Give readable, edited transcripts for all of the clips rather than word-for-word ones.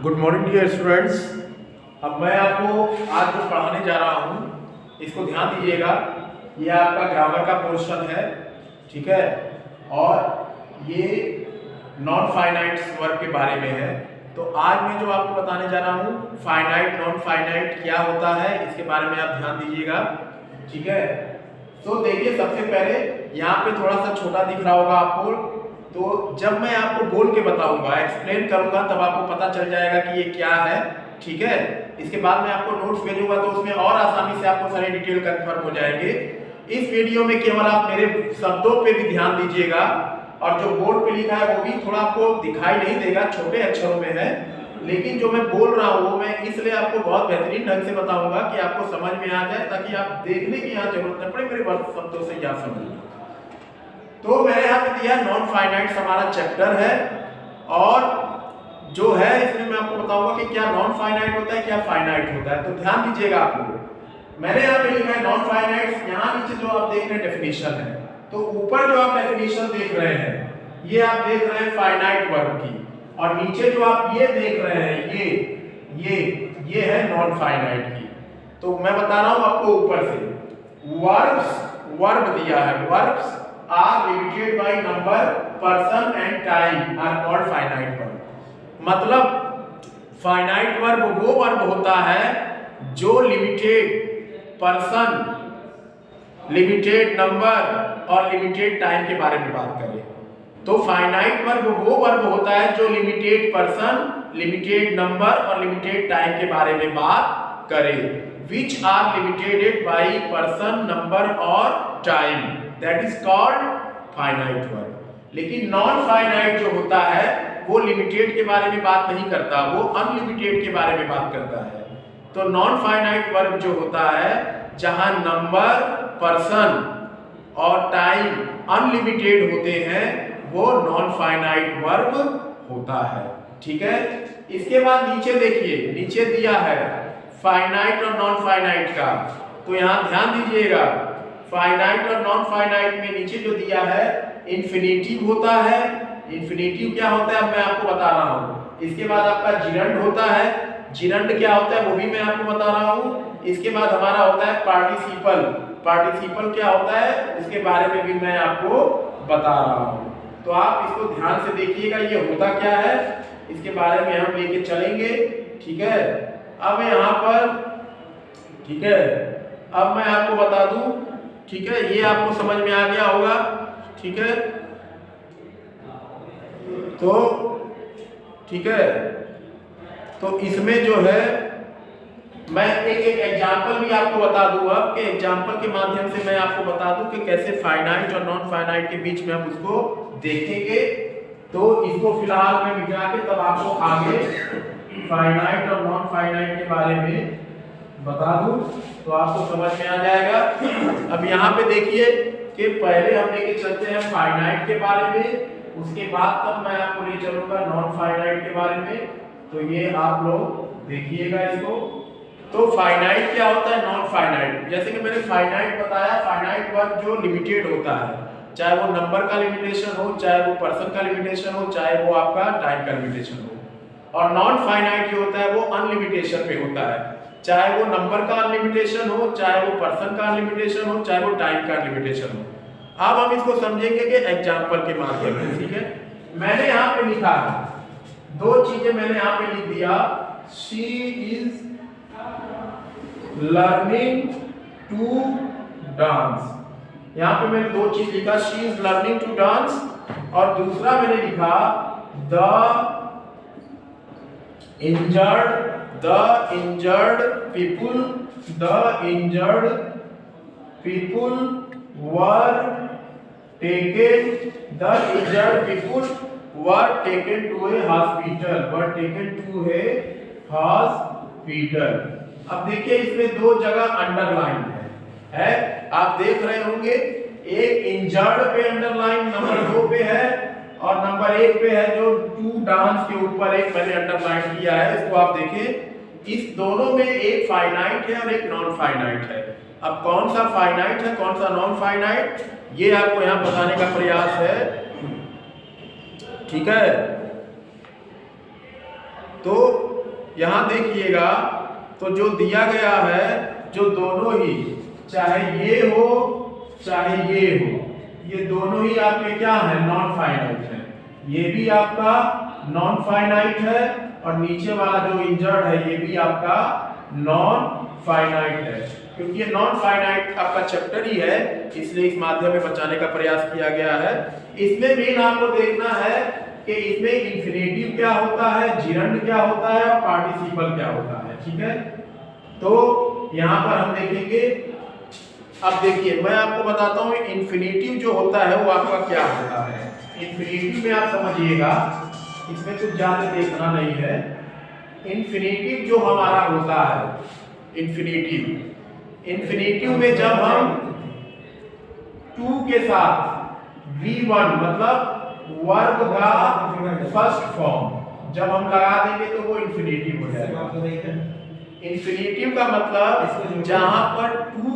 Good morning dear students. अब मैं आपको आज जो पढ़ाने जा रहा हूँ इसको ध्यान दीजिएगा। ये आपका ग्रामर का पोर्शन है, ठीक है, और ये नॉन फाइनाइट वर्ब के बारे में है। तो आज मैं जो आपको बताने जा रहा हूँ फाइनाइट नॉन फाइनाइट क्या होता है इसके बारे में आप ध्यान दीजिएगा, ठीक है। तो देखिए, सबसे पहले यहाँ पे थोड़ा सा छोटा दिख रहा होगा आपको, तो जब मैं आपको बोल के बताऊंगा, एक्सप्लेन करूंगा, तब आपको पता चल जाएगा कि ये क्या है, ठीक है। इसके बाद मैं आपको नोट्स भेजूंगा तो उसमें और आसानी से आपको सारे डिटेल कंफर्म हो जाएंगे। इस वीडियो में केवल आप मेरे शब्दों पे भी ध्यान दीजिएगा, और जो बोर्ड पे लिखा है वो भी थोड़ा आपको दिखाई नहीं देगा, छोटे अक्षरों में है, लेकिन जो मैं बोल रहा हूँ वो मैं इसलिए आपको बहुत बेहतरीन ढंग से बताऊंगा कि आपको समझ में आ जाए, ताकि आप देखने की यहाँ जरूरत न पड़े, मेरे शब्दों से याद समझिए। तो मैंने यहाँ पे दिया नॉन फाइनाइट हमारा चैप्टर है, और जो है इसमें मैं आपको बताऊंगा कि क्या नॉन फाइनाइट होता है, क्या फाइनाइट होता है। तो ध्यान दीजिएगा आप लोग, मैंने यहाँ पे लिखा है नॉन फाइनाइट। यहाँ नीचे जो आप देख रहे हैं डेफिनेशन है, तो ऊपर जो आप डेफिनेशन देख रहे हैं ये आप देख रहे हैं फाइनाइट वर्ब की, और नीचे जो आप ये देख रहे हैं ये है नॉन फाइनाइट की। तो मैं बता रहा हूं आपको ऊपर से वर्ब दिया है, verbs are limited by number, person and time are called finite verb. मतलब फाइनाइट वर्ब वो वर्ब होता है जो लिमिटेड पर्सन, लिमिटेड नंबर और लिमिटेड टाइम के बारे में बात करें। तो फाइनाइट वर्ब वो वर्ब होता है जो लिमिटेड पर्सन, लिमिटेड नंबर और लिमिटेड टाइम के बारे में बात करे, which are limited by person, number और time, that is called finite verb. लेकिन नॉन फाइनाइट जो होता है वो लिमिटेड के बारे में बात नहीं करता, वो अनलिमिटेड के बारे में बात करता है। तो नॉन फाइनाइट वर्ब जो होता है जहां नंबर, पर्सन और टाइम अनलिमिटेड होते हैं, वो नॉन फाइनाइट वर्ब होता है, ठीक है। इसके बाद नीचे देखिए, नीचे दिया है फाइनाइट और नॉन फाइनाइट का, तो यहां ध्यान दीजिएगा। फाइनाइट और नॉन फाइनाइट में नीचे जो दिया है इंफिनिटिव होता है। इंफिनिटिव क्या होता है मैं आपको बता रहा हूं। इसके बाद आपका जिरंड होता है, जिरंड क्या होता है वो भी मैं आपको बता रहा हूं। इसके बाद हमारा होता है पार्टिसिपल, पार्टिसिपल क्या होता है उसके बारे में भी मैं आपको बता रहा हूं। तो आप इसको ध्यान से देखिएगा, ये होता क्या है इसके बारे में हम लेके चलेंगे, ठीक है। अब यहाँ पर, ठीक है, अब मैं आपको बता दूं, ठीक है, ये आपको समझ में आ गया होगा, ठीक है। तो ठीक है, तो इसमें जो है मैं एक एग्जांपल भी आपको बता दूं, अब के एग्जांपल के माध्यम से मैं आपको बता दूं कि कैसे फाइनाइट और नॉन फाइनाइट के बीच में हम उसको देखेंगे। तो इसको फिलहाल मैं मिटा के तब आपको आगे फाइनाइट और नॉन फाइनाइट के बारे में बता दूं, तो आपको समझ में आ जाएगा। अब यहाँ पे देखिए कि पहले हम लेके चलते हैं फाइनाइट के बारे में, उसके बाद तब मैं आपको ले चलूंगा नॉन फाइनाइट के बारे में। तो ये आप लोग देखिएगा इसको। तो फाइनाइट क्या होता है, नॉन फाइनाइट, जैसे कि मैंने फाइनाइट बताया, फाइनाइट वर्ब जो लिमिटेड होता है, चाहे वो नंबर का लिमिटेशन हो, चाहे वो पर्सन का लिमिटेशन हो, चाहे वो आपका टाइम का लिमिटेशन हो। और नॉन फाइनाइट जो होता है वो अनलिमिटेशन पे होता है, चाहे वो नंबर का अनलिमिटेशन हो, चाहे वो पर्सन का अनलिमिटेशन हो, चाहे वो टाइम का अनलिमिटेशन हो। अब हम इसको समझेंगे कि एग्जांपल के माध्यम से, ठीक है। मैंने यहाँ पे लिखा है दो चीजें, मैंने यहाँ पे लिख दिया, she is learning to dance. यहाँ पे मैंने दो चीज लिखा, she is learning to dance, और दूसरा मैंने लिखा the injured people were taken to a hospital। अब देखिए इसमें दो जगह अंडरलाइन है, आप देख रहे होंगे, एक इंजर्ड पे अंडरलाइन नंबर 2 पे है, और नंबर 1 पे है जो टू डांस के ऊपर एक मैंने अंडरलाइन किया है। इसको आप देखें, इस दोनों में एक फाइनाइट है और एक नॉन फाइनाइट है। अब कौन सा फाइनाइट है कौन सा नॉन फाइनाइट, ये आपको यहाँ बताने का प्रयास है, ठीक है। तो यहाँ देखिएगा, तो जो दिया गया है, जो दोनों ही, चाहे ये हो चाहे ये हो, ये दोनों ही आपके क्या है, नॉन फाइनाइट है। ये भी आपका नॉन फाइनाइट है और नीचे वाला जो इंजर्ड है ये भी आपका नॉन फाइनाइट है। क्योंकि ये नॉन फाइनाइट आपका चैप्टर ही है, इसलिए इस माध्यम में बचाने का प्रयास किया गया है। इसमें मेन आपको देखना है कि इसमें इंफिनिटिव क्या होता है, जिरंड क्या होता है और पार्टिसिपल क्या होता है। ठीक है, तो यहाँ पर हम देखेंगे। अब देखिए मैं आपको बताता हूँ इंफिनिटिव जो होता है वो आपका क्या होता है। इंफिनिटिव में आप समझिएगा, इसमें कुछ ज्यादा देखना नहीं है। इंफिनिटिव जो हमारा होता है, इंफिनिटिव में जब हम 2 के साथ v1 मतलब वर्ग का फर्स्ट फॉर्म जब हम लगा देंगे तो वो इंफिनिटिव हो जाएगा। इंफिनिटिव का मतलब जहां पर 2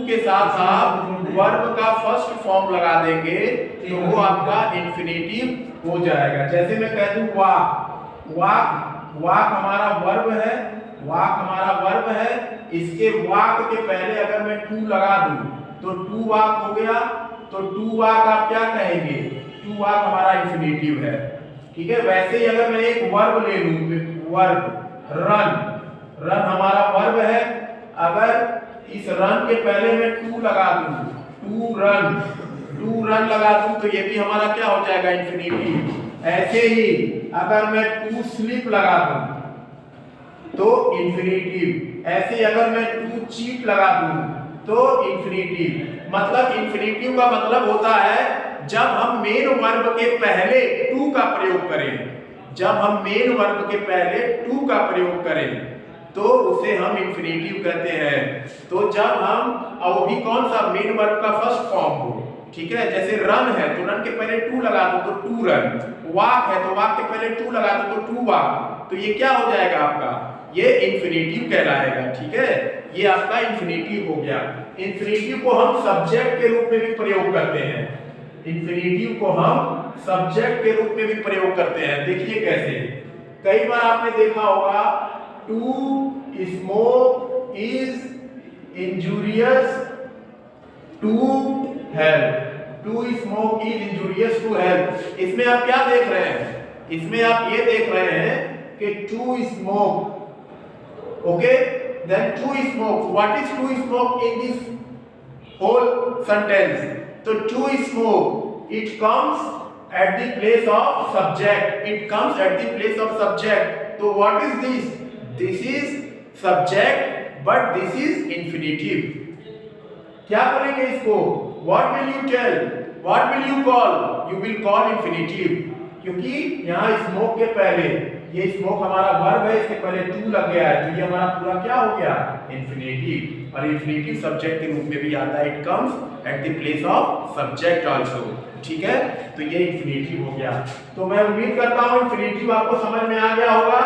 के साथ आप वर्ब का फर्स्ट फॉर्म लगा देंगे तो वो आपका इंफिनिटिव हो जाएगा। जैसे मैं कह दूं वाक हमारा वर्ब है, इसके वाक के पहले अगर मैं 2 लगा दूं तो 2 वाक हो गया। तो 2 वाक आप क्या कहेंगे, 2 वाक हमारा इंफिनिटिव है। ठीक है, वैसे ही अगर मैं एक वर्ब ले लूं, वर्ब रन हमारा वर्ब है, अगर इस रन के पहले मैं 2 लगा दूं, 2 रन लगा दूं तो ये भी हमारा क्या हो जाएगा, इंफिनिटिव। ऐसे ही अगर मैं 2 स्लिप लगा दूं तो इंफिनिटिव। ऐसे अगर मैं 2 चीट लगा दूं तो इंफिनिटिव। मतलब इंफिनिटिव का मतलब होता है जब हम मेन वर्ब के पहले 2 का प्रयोग करें, तो उसे हम इंफिनिटिव कहते हैं। तो जब हम, और वो भी कौन सा, मेन वर्ब का फर्स्ट फॉर्म हो। ठीक है, जैसे रन है तो रन के पहले 2 लगा दो तो 2 रन, वाक है तो वाक के पहले 2 लगा दो तो 2 वाक, तो ये क्या हो जाएगा आपका, ये इंफिनिटिव कहलाएगा। ठीक है, ये आपका इंफिनिटिव हो गया। इंफिनिटिव को हम सब्जेक्ट के रूप में भी प्रयोग करते हैं, देखिए कैसे। कई बार आपने देखा होगा, to smoke is injurious to health, इसमें आप क्या देख रहे हैं, इसमें आप ये देख रहे हैं कि to smoke, okay, then to smoke, what is to smoke in this whole sentence? So to smoke, it comes at the place of subject, so what is this? This is subject but this is infinitive. क्या बोलेंगे इसको, what will you tell, what will you call? You will call infinitive, क्योंकि यहाँ smoke के पहले, ये smoke हमारा verb है, इसके पहले 2 लग गया है तो ये हमारा पूरा क्या हो गया, इंफिनिटिव। और इंफिनिटिव सब्जेक्ट के रूप में भी आता है, it comes at the place of subject also. ठीक है, तो ये इंफिनिटिव हो गया। तो मैं उम्मीद करता हूँ इंफिनिटिव आपको समझ में आ गया होगा।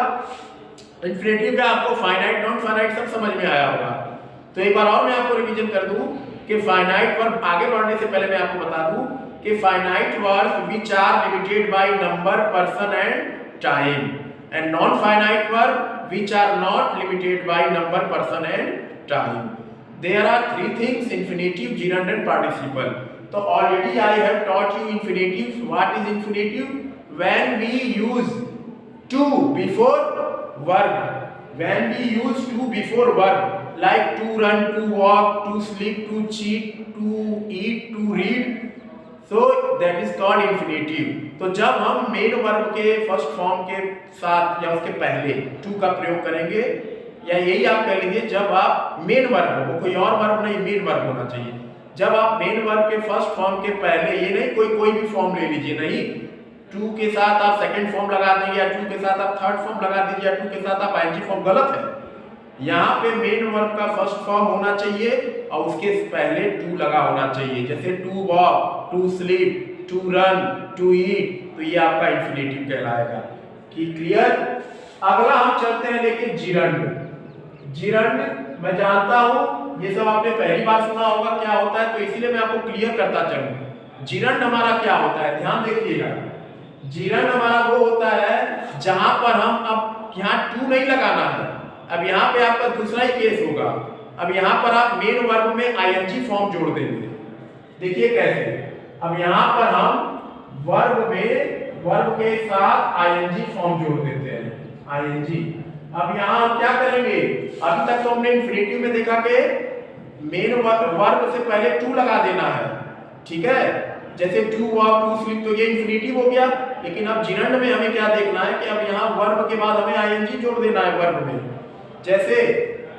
इंफिनिटिव का आपको फाइनाइट, नॉन फाइनाइट सब समझ में आया होगा। तो एक बार और मैं आपको रिवीजन कर दूं कि फाइनाइट वर्ब, आगे बढ़ने से पहले मैं आपको बता दूं कि finite verb which are limited by number, person and time, and non-finite verb which are not limited by number, person and time. There are 3 things: infinitive, gerund and participle. So already I have taught you infinitive. What is infinitive? When we use to before verb, like to run, to walk, to sleep, to cheat, to eat, to read, so that is called infinitive. तो जब हम main verb के first form के साथ या उसके पहले to का प्रयोग करेंगे, या यही आप कह लीजिए जब आप मेन वर्ब हो, कोई और वर्ब नहीं, मेन वर्ब होना चाहिए। जब आप मेन वर्ब के फर्स्ट फॉर्म के पहले, ये नहीं कोई भी फॉर्म ले लीजिए, नहीं, टू के साथ आप सेकंड फॉर्म लगा देंगे या टू के साथ आप थर्ड फॉर्म लगा दीजिए या टू के साथ आप आईएनजी फॉर्म, गलत है। यहाँ पे मेन वर्ब का फर्स्ट फॉर्म होना चाहिए और उसके पहले टू लगा होना चाहिए। जैसे to walk, to sleep, to run, to eat, तो ये आपका इंफिनिटिव कहलाएगा। कि क्लियर? अगला हम चलते हैं लेकिन जिरंड मैं जानता हूं ये सब आपने पहली बार सुना होगा क्या होता है, तो इसीलिए मैं आपको क्लियर करता चलूं। जिरंड हमारा क्या होता है, ध्यान देखिएगा। जिरंड हमारा वो होता है जहां पर हम अब यहाँ टू नहीं लगाना है, अब यहाँ पे आपका दूसरा ही केस होगा। अब यहाँ पर आप मेन वर्ब में आईएनजी फॉर्म जोड़ देंगे। देखिए कैसे, अब यहाँ पर हम वर्ब में वर्ब के साथ आईएनजी फॉर्म जोड़ देते हैं, आईएनजी। अब यहाँ हम क्या करेंगे, अभी तक तो हमने इंफिनिटिव में देखा कि मेन वर्ब से पहले टू लगा देना है, ठीक है, जैसे टू वॉक टू स्लीप, तो ये इंफिनिटिव हो गया। लेकिन अब जिरंड में हमें क्या देखना है कि अब यहाँ वर्ब के बाद हमें आईएनजी जोड़ देना है वर्ब में। जैसे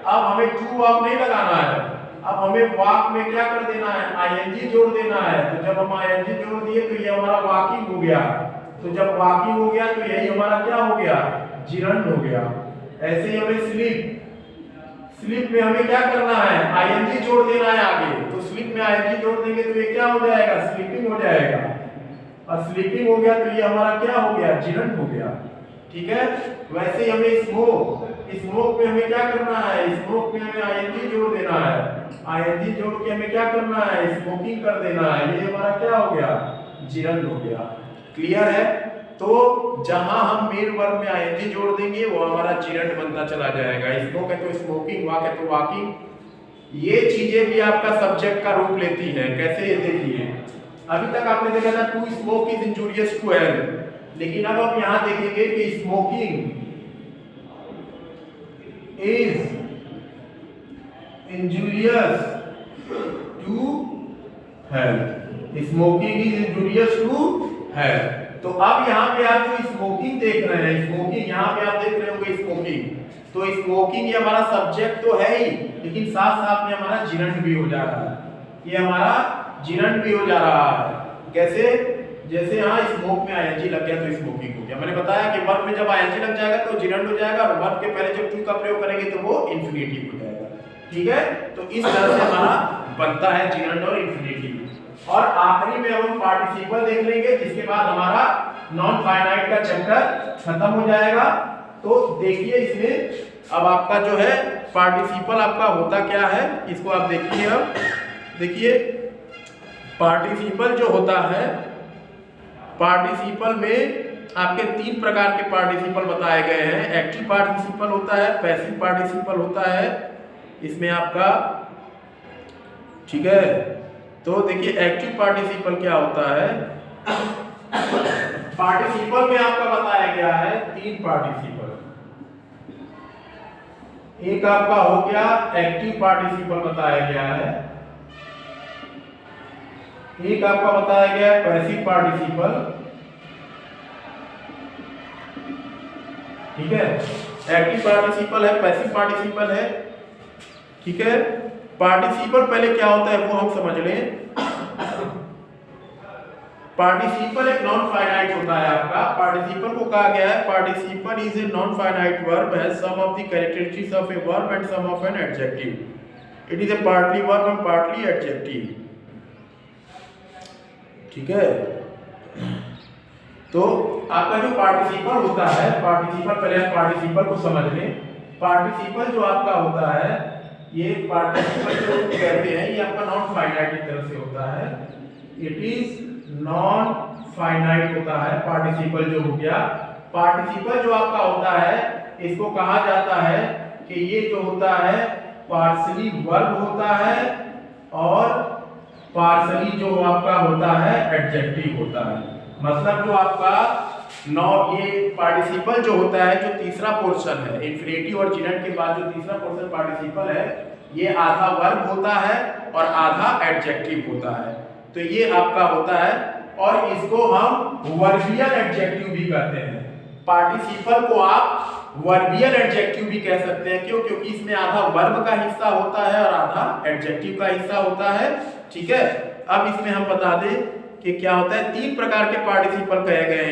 अब हमें टू वॉक नहीं लगाना है, अब हमें वॉक में क्या कर देना है, आईएनजी जोड़ देना है। तो जब हम आईएनजी जोड़ दिए तो ये हमारा वॉकिंग हो गया। तो जब वॉकिंग हो गया तो यही हमारा क्या हो गया, जिरंड हो गया। ऐसे ही हमें स्लीप, स्लीप में हमें क्या करना है, आईएनजी जोड़ देना है आगे। तो स्लीप में आईएनजी जोड़ देंगे तो ये क्या हो जाएगा, स्लीपिंग हो जाएगा। और स्लीपिंग हो गया तो ये हमारा क्या हो गया, जिरंड हो गया, ठीक है। वैसे ही हमें स्मोक, स्मोक में हमें क्या करना है, स्मोक में हमें आईएनजी जोड़ देना है। आईएनजी जोड़ के हमें क्या करना है, स्मोकिंग कर देना है। ये हमारा क्या हो गया, जिरंड हो गया। क्लियर है। तो जहां हम मेन वर्ब में आईएनजी जोड़ देंगे वो हमारा जिरंड बनता चला जाएगा। स्मोक है तो स्मोकिंग, वॉक है तो वॉकिंग। ये चीजें भी आपका सब्जेक्ट का रूप लेती हैं। कैसे, ये देखिए, अभी तक आपने देखा था to smoke is injurious to health, लेकिन अब आप यहां देखेंगे कि smoking is injurious to health, smoking is injurious to health. तो अब यहाँ पे आप जो स्मोकिंग देख रहे हैं, स्मोकिंग यहाँ पे आप देख रहे होंगे स्मोकिंग, तो स्मोकिंग ये हमारा सब्जेक्ट तो है ही, लेकिन साथ साथ में हमारा जिरंड भी हो जा रहा है। ये हमारा जिरंड भी हो जा रहा है। कैसे, जैसे यहाँ स्मोक में आईएनजी लग गया तो स्मोकिंग हो गया। मैंने बताया कि वर्ब में जब आईएनजी लग जाएगा तो जिरंड हो जाएगा, और वर्ब के पहले जब टू का प्रयोग करेंगे तो वो इंफिनिटिव हो जाएगा, ठीक है। तो इस तरह से हमारा बनता है जिरंड और इंफिनिटिव। और आखिरी में हम पार्टिसिपल देख लेंगे, जिसके बाद हमारा नॉन फाइनाइट का चैप्टर खत्म हो जाएगा। तो देखिए इसमें अब आपका जो है पार्टिसिपल आपका होता क्या है, इसको आप देखिए। अब देखिए पार्टिसिपल जो होता है, पार्टिसिपल में आपके तीन प्रकार के पार्टिसिपल बताए गए हैं। एक्टिव पार्टिसिपल होता है, पैसिव पार्टिसिपल होता है इसमें आपका, ठीक है। तो देखिए एक्टिव पार्टिसिपल क्या होता है, पार्टिसिपल में आपका बताया गया है तीन पार्टिसिपल। एक आपका हो गया एक्टिव पार्टिसिपल बताया गया है, एक आपका बताया गया है पैसिव पार्टिसिपल, ठीक है। एक्टिव पार्टिसिपल है, पैसिव पार्टिसिपल है, ठीक है। पार्टिसिपल पहले क्या होता है वो हम समझ लें। पार्टिसिपल एक नॉन फाइनाइट होता है आपका। पार्टिसिपल को कहा गया है, participle is a non finite verb, has some of the characteristics of a verb and some of an adjective. It is a partly verb and partly adjective, ठीक है। तो आपका जो पार्टिसिपल होता है, पार्टिसिपल पहले आप पार्टिसिपल को समझ लें। पार्टिसिपल जो आपका होता है, ये पार्टिसिपल जो कहते हैं, ये आपका नॉन फाइनाइट की तरफ से होता है। इट इज नॉन फाइनाइट होता है पार्टिसिपल जो हो गया। पार्टिसिपल जो आपका होता है, इसको कहा जाता है कि ये जो होता है पार्शली वर्ब होता है, और पार्शली जो आपका होता है एडजेक्टिव होता है। मतलब जो आपका ये पार्टिसिपल जो होता है, जो तीसरा पोर्शन है इंफिनिटिव और जिरंड के बाद जो तीसरा पोर्शन पार्टिसिपल है, ये आधा वर्ब होता है और आधा एडजेक्टिव होता है। तो ये आपका होता है, और इसको हम वर्बियल एडजेक्टिव भी कहते हैं। पार्टिसिपल को आप वर्बियल एडजेक्टिव भी कह सकते हैं। क्यों? क्योंकि इसमें आधा वर्ब का हिस्सा होता है और आधा एडजेक्टिव का हिस्सा होता है, ठीक है। अब इसमें हम बता दें कि क्या होता है, तीन प्रकार के पार्टिसिपल कहे गए हैं।